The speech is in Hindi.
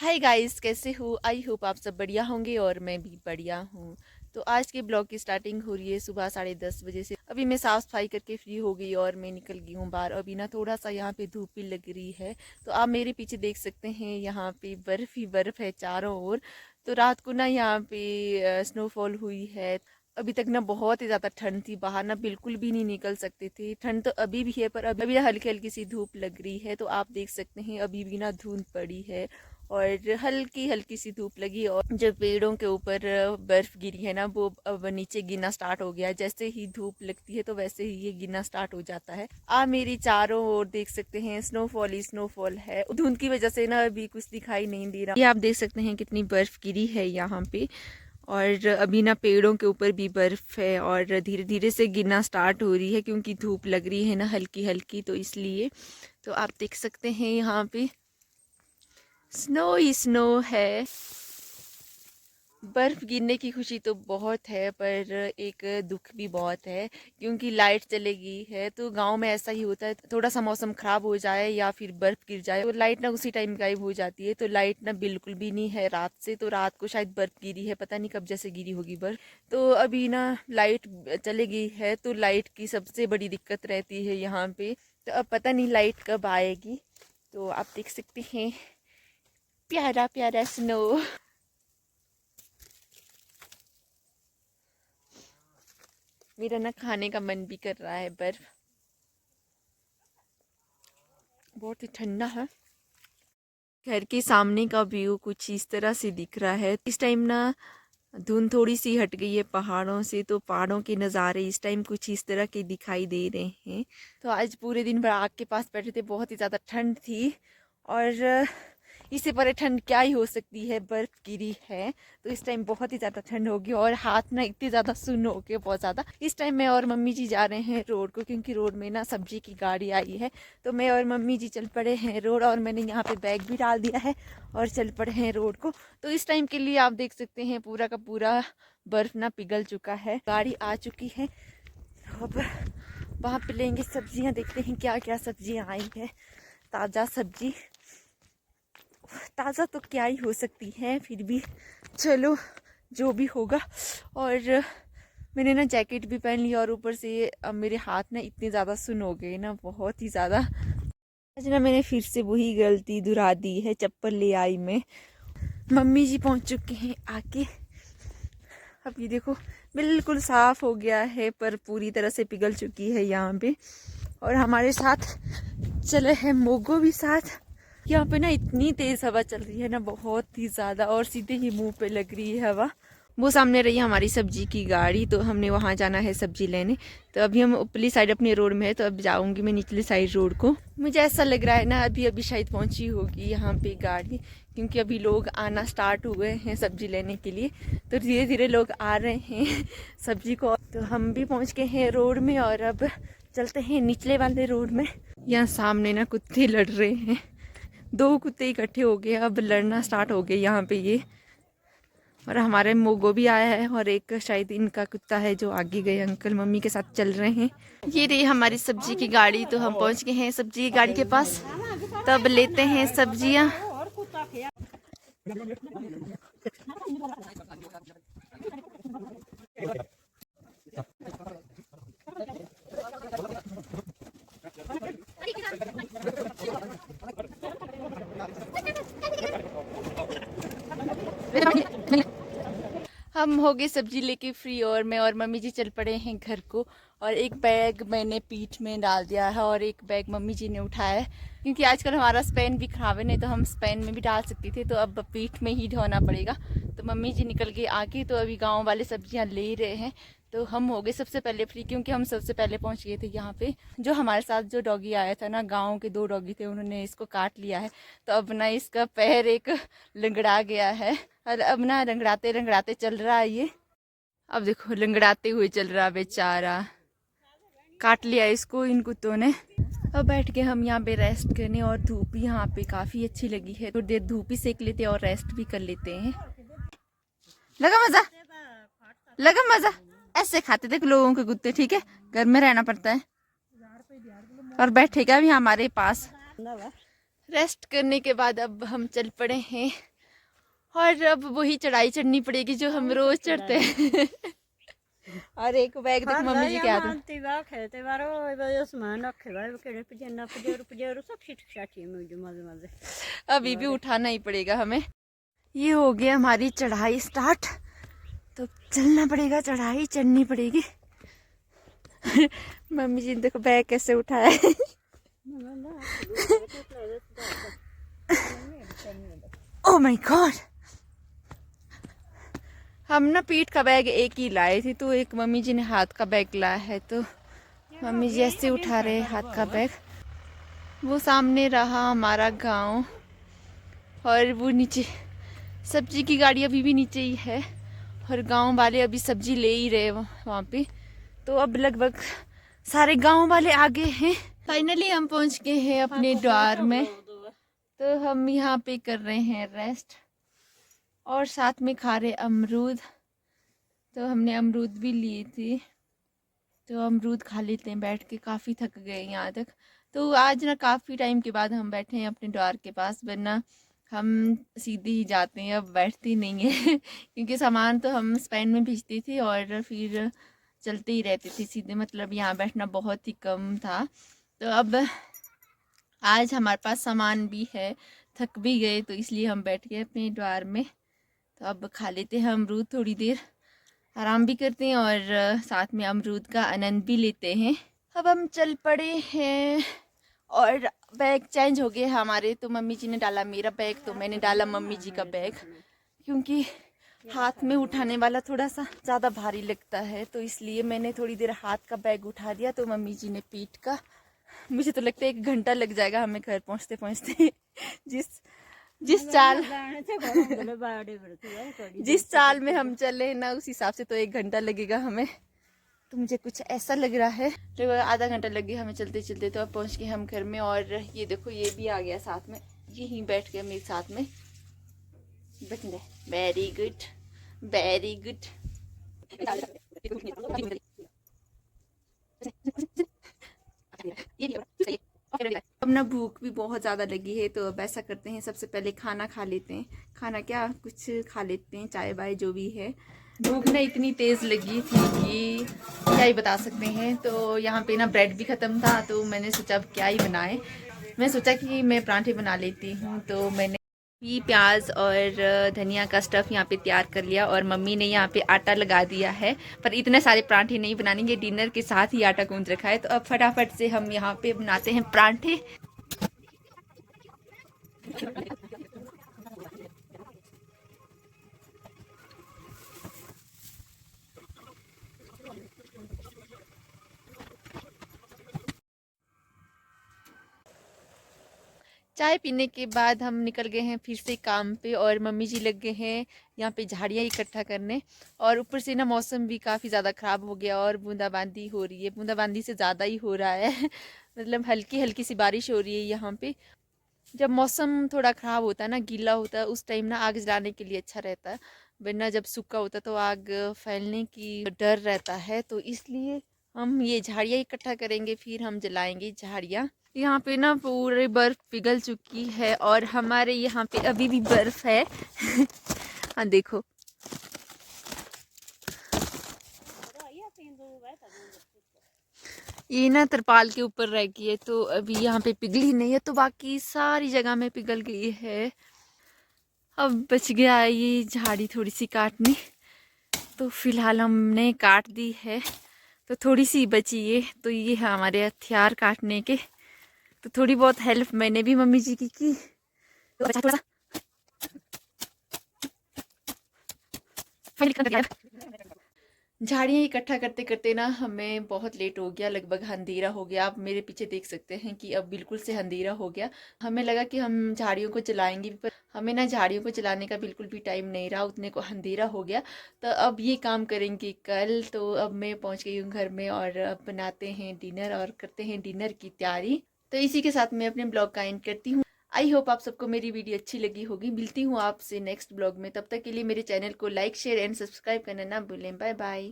हाय गाइस, कैसे हो? आई होप आप सब बढ़िया होंगे और मैं भी बढ़िया हूँ। तो आज के ब्लॉग की स्टार्टिंग हो रही है सुबह 10:30 बजे से। अभी मैं साफ़ सफाई करके फ्री हो गई और मैं निकल गई हूँ बाहर। अभी ना थोड़ा सा यहाँ पे धूप भी लग रही है, तो आप मेरे पीछे देख सकते हैं यहाँ पे बर्फ़ ही बर्फ़ है चारों ओर। तो रात को ना यहाँ पे स्नोफॉल हुई है। अभी तक ना बहुत ही ज़्यादा ठंड थी, बाहर ना बिल्कुल भी नहीं निकल सकते थे। ठंड तो अभी भी है, पर अभी ना हल्की हल्की सी धूप लग रही है। तो आप देख सकते हैं अभी भी ना धुंध पड़ी है और हल्की हल्की सी धूप लगी, और जो पेड़ों के ऊपर बर्फ गिरी है ना वो अब नीचे गिरना स्टार्ट हो गया है। जैसे ही धूप लगती है तो वैसे ही ये गिरना स्टार्ट हो जाता है। आप मेरी चारों ओर देख सकते हैं स्नोफॉल ही स्नोफॉल है। धुंध की वजह से ना अभी कुछ दिखाई नहीं दे रहा। ये आप देख सकते हैं कितनी बर्फ गिरी है यहाँ पे, और अभी ना पेड़ों के ऊपर भी बर्फ है और धीरे धीरे से गिरना स्टार्ट हो रही है क्योंकि धूप लग रही है ना हल्की हल्की, तो इसलिए। तो आप देख सकते हैं यहाँ पे स्नो ही स्नो है। बर्फ गिरने की खुशी तो बहुत है, पर एक दुख भी बहुत है क्योंकि लाइट चलेगी है। तो गांव में ऐसा ही होता है, थोड़ा सा मौसम खराब हो जाए या फिर बर्फ गिर जाए तो लाइट ना उसी टाइम गायब हो जाती है। तो लाइट ना बिल्कुल भी नहीं है रात से। तो रात को शायद बर्फ गिरी है, पता नहीं कब जैसे गिरी होगी बर्फ। तो अभी ना लाइट चलेगी है, तो लाइट की सबसे बड़ी दिक्कत रहती है यहाँ पे। तो अब पता नहीं लाइट कब आएगी। तो आप देख सकते हैं प्यारा प्यारा स्नो। मेरा ना खाने का मन भी कर रहा है। बर्फ बहुत ही ठंडा है। घर के सामने का व्यू कुछ इस तरह से दिख रहा है। इस टाइम ना धुंध थोड़ी सी हट गई है पहाड़ों से, तो पहाड़ों के नज़ारे इस टाइम कुछ इस तरह के दिखाई दे रहे हैं। तो आज पूरे दिन भर आग के पास बैठे थे, बहुत ही ज़्यादा ठंड थी और इससे बड़े ठंड क्या ही हो सकती है। बर्फ गिरी है तो इस टाइम बहुत ही ज़्यादा ठंड होगी और हाथ ना इतने ज़्यादा सुन्न हो गए बहुत ज़्यादा। इस टाइम मैं और मम्मी जी जा रहे हैं रोड को, क्योंकि रोड में ना सब्जी की गाड़ी आई है। तो मैं और मम्मी जी चल पड़े हैं रोड, और मैंने यहाँ पे बैग भी डाल दिया है और चल पड़े हैं रोड को। तो इस टाइम के लिए आप देख सकते हैं पूरा का पूरा बर्फ ना पिघल चुका है, गाड़ी आ चुकी है। अब वहाँ पे लेंगे सब्जियाँ, देखते हैं क्या क्या सब्जियाँ आई है। ताज़ा सब्जी, ताज़ा तो क्या ही हो सकती है, फिर भी चलो जो भी होगा। और मैंने ना जैकेट भी पहन लिया और ऊपर से अब मेरे हाथ ना इतने ज़्यादा सुन हो गए ना, बहुत ही ज़्यादा। आज ना मैंने फिर से वही गलती दोहरा दी है, चप्पल ले आई मैं। मम्मी जी पहुंच चुके हैं आके। अब ये देखो बिल्कुल साफ हो गया है, पर पूरी तरह से पिघल चुकी है यहाँ पे। और हमारे साथ चले हैं मोगो भी साथ। यहाँ पे ना इतनी तेज हवा चल रही है ना, बहुत ही ज्यादा, और सीधे ही मुंह पे लग रही है हवा। वो सामने रही है हमारी सब्जी की गाड़ी, तो हमने वहाँ जाना है सब्जी लेने। तो अभी हम ऊपरी साइड अपने रोड में है, तो अब जाऊंगी मैं निचली साइड रोड को। मुझे ऐसा लग रहा है ना अभी अभी शायद पहुंची होगी यहाँ पे गाड़ी, क्योंकि अभी लोग आना स्टार्ट हुए हैं सब्जी लेने के लिए। तो धीरे धीरे लोग आ रहे हैं सब्जी को। तो हम भी पहुँच गए हैं रोड में और अब चलते हैं निचले वाले रोड में। यहाँ सामने ना कुत्ते लड़ रहे हैं, 2 कुत्ते इकट्ठे हो गए, अब लड़ना स्टार्ट हो गए यहाँ पे ये। और हमारे मोगो भी आया है और एक शायद इनका कुत्ता है जो आगे गए अंकल मम्मी के साथ चल रहे हैं। ये रही हमारी सब्जी की गाड़ी, तो हम पहुँच गए हैं सब्जी की गाड़ी के पास। तब लेते हैं सब्जियाँ। हम हो गए सब्जी लेके फ्री, और मैं और मम्मी जी चल पड़े हैं घर को। और एक बैग मैंने पीठ में डाल दिया है और एक बैग मम्मी जी ने उठाया है, क्योंकि आजकल हमारा स्पेन भी खराब है, नहीं तो हम स्पेन में भी डाल सकते थे, तो अब पीठ में ही ढोना पड़ेगा। तो मम्मी जी निकल के आके तो अभी गाँव वाले सब्जियाँ ले रहे हैं। तो हम हो गए सबसे पहले फ्री, क्योंकि हम सबसे पहले पहुंच गए थे यहाँ पे। जो हमारे साथ जो डॉगी आया था ना, गांव के 2 डॉगी थे, उन्होंने इसको काट लिया है। तो अब ना इसका पैर एक लंगड़ा गया है, और अब ना रंगड़ाते रंगड़ाते चल रहा है ये। अब देखो लंगड़ाते हुए चल रहा बेचारा, काट लिया इसको इन कुत्तों ने। अब बैठ के हम यहाँ पे रेस्ट करने, और धूप यहाँ पे काफ़ी अच्छी लगी है, थोड़ी देर धूप ही सेक लेते हैं और रेस्ट भी कर लेते हैं। लगा मज़ा, लगा मज़ा। ऐसे खाते थे लोगों के कुत्ते, ठीक है, घर में रहना पड़ता है। और बैठेगा भी हमारे पास। रेस्ट करने के बाद अब हम चल पड़े हैं और अब वही चढ़ाई चढ़नी पड़ेगी जो हम रोज चढ़ते हैं। और एक बैग देख मम्मी जी के हाथ में। अभी भी उठाना ही पड़ेगा हमें। ये हो गया हमारी चढ़ाई स्टार्ट, तो चलना पड़ेगा, चढ़ाई चढ़नी पड़ेगी। मम्मी जी ने देखो बैग कैसे उठाया है। Oh my God. हम ना पीठ का बैग एक ही लाए थे, तो एक मम्मी जी ने हाथ का बैग लाया है, तो मम्मी जी ऐसे उठा रहे हाथ का बैग। वो सामने रहा हमारा गांव, और वो नीचे सब्जी की गाड़ी अभी भी नीचे ही है, और गांव वाले अभी सब्जी ले ही रहे वहाँ पे। तो अब लगभग सारे गांव वाले आगे हैं। फाइनली हम पहुँच गए हैं अपने द्वार में, तो हम यहाँ पे कर रहे हैं रेस्ट, और साथ में खा रहे अमरूद। तो हमने अमरूद भी लिए थे, तो अमरूद खा लेते हैं बैठ के, काफ़ी थक गए यहाँ तक। तो आज ना काफ़ी टाइम के बाद हम बैठे हैं अपने द्वार के पास, वरना हम सीधे ही जाते हैं, अब बैठते नहीं हैं। क्योंकि सामान तो हम स्पेन में भेजते थे और फिर चलते ही रहते थे सीधे, मतलब यहाँ बैठना बहुत ही कम था। तो अब आज हमारे पास सामान भी है, थक भी गए, तो इसलिए हम बैठ गए अपने द्वार में। तो अब खा लेते हैं अमरूद, थोड़ी देर आराम भी करते हैं और साथ में अमरूद का आनंद भी लेते हैं। अब हम चल पड़े हैं, और बैग चेंज हो गए हमारे। तो मम्मी जी ने डाला मेरा बैग, तो मैंने डाला मम्मी जी का बैग, क्योंकि हाथ में उठाने वाला थोड़ा सा ज़्यादा भारी लगता है, तो इसलिए मैंने थोड़ी देर हाथ का बैग उठा दिया। तो मम्मी जी ने पीठ का। मुझे तो लगता है 1 घंटा लग जाएगा हमें घर पहुँचते पहुँचते। जिस चाल में हम चले ना, उस हिसाब से तो 1 घंटा लगेगा हमें। तो मुझे कुछ ऐसा लग रहा है, तो आधा घंटा लग गया हमें चलते चलते। तो अब पहुंच गए हम घर में, और ये देखो ये भी आ गया साथ में, यही बैठ गया मेरे साथ में। Very good, very good. अब ना भूख भी बहुत ज़्यादा लगी है, तो अब ऐसा करते हैं सबसे पहले खाना खा लेते हैं। खाना क्या, कुछ खा लेते हैं, चाय बाय जो भी है। भूख ना इतनी तेज़ लगी थी कि क्या ही बता सकते हैं। तो यहाँ पे ना ब्रेड भी ख़त्म था, तो मैंने सोचा अब क्या ही बनाए। मैं सोचा कि मैं पराठे बना लेती हूँ, तो मैंने भी प्याज और धनिया का स्टफ़ यहाँ पे तैयार कर लिया, और मम्मी ने यहाँ पे आटा लगा दिया है। पर इतने सारे पराठे नहीं बनाएंगे, डिनर के साथ ही आटा गूंज रखा है। तो अब फटाफट से हम यहाँ पे बनाते हैं पराठे। चाय पीने के बाद हम निकल गए हैं फिर से काम पे, और मम्मी जी लग गए हैं यहाँ पे झाड़ियाँ इकट्ठा करने। और ऊपर से ना मौसम भी काफ़ी ज़्यादा ख़राब हो गया, और बूंदाबांदी हो रही है, बूंदाबांदी से ज़्यादा ही हो रहा है। मतलब हल्की हल्की सी बारिश हो रही है यहाँ पे। जब मौसम थोड़ा ख़राब होता है ना, गीला होता है, उस टाइम ना आग जलाने के लिए अच्छा रहता है, वरना जब सूखा होता है तो आग फैलने की डर रहता है। तो इसलिए हम ये झाड़ियाँ इकट्ठा करेंगे, फिर हम जलाएंगे झाड़ियाँ। यहाँ पे ना पूरे बर्फ पिघल चुकी है, और हमारे यहाँ पे अभी भी बर्फ है। हाँ देखो, ये ना तरपाल के ऊपर रह गई है, तो अभी यहाँ पे पिघली नहीं है, तो बाकी सारी जगह में पिघल गई है। अब बच गया ये झाड़ी थोड़ी सी काटनी, तो फिलहाल हमने काट दी है, तो थोड़ी सी बची है। तो ये है हमारे हथियार काटने के। तो थोड़ी बहुत हेल्प मैंने भी मम्मी जी की। तो अच्छा थोड़ा झाड़ियाँ इकट्ठा करते करते ना हमें बहुत लेट हो गया, लगभग अंधेरा हो गया। आप मेरे पीछे देख सकते हैं कि अब बिल्कुल से अंधेरा हो गया। हमें लगा कि हम झाड़ियों को जलाएंगे, पर हमें ना झाड़ियों को जलाने का बिल्कुल भी टाइम नहीं रहा, उतने को अंधेरा हो गया। तो अब ये काम करेंगे कल। तो अब मैं पहुँच गई हूँ घर में, और अब बनाते हैं डिनर और करते हैं डिनर की तैयारी। तो इसी के साथ मैं अपने ब्लॉग का एंड करती हूँ। आई होप आप सबको मेरी वीडियो अच्छी लगी होगी। मिलती हूँ आपसे नेक्स्ट ब्लॉग में, तब तक के लिए मेरे चैनल को लाइक शेयर एंड सब्सक्राइब करना ना भूलें। Bye bye.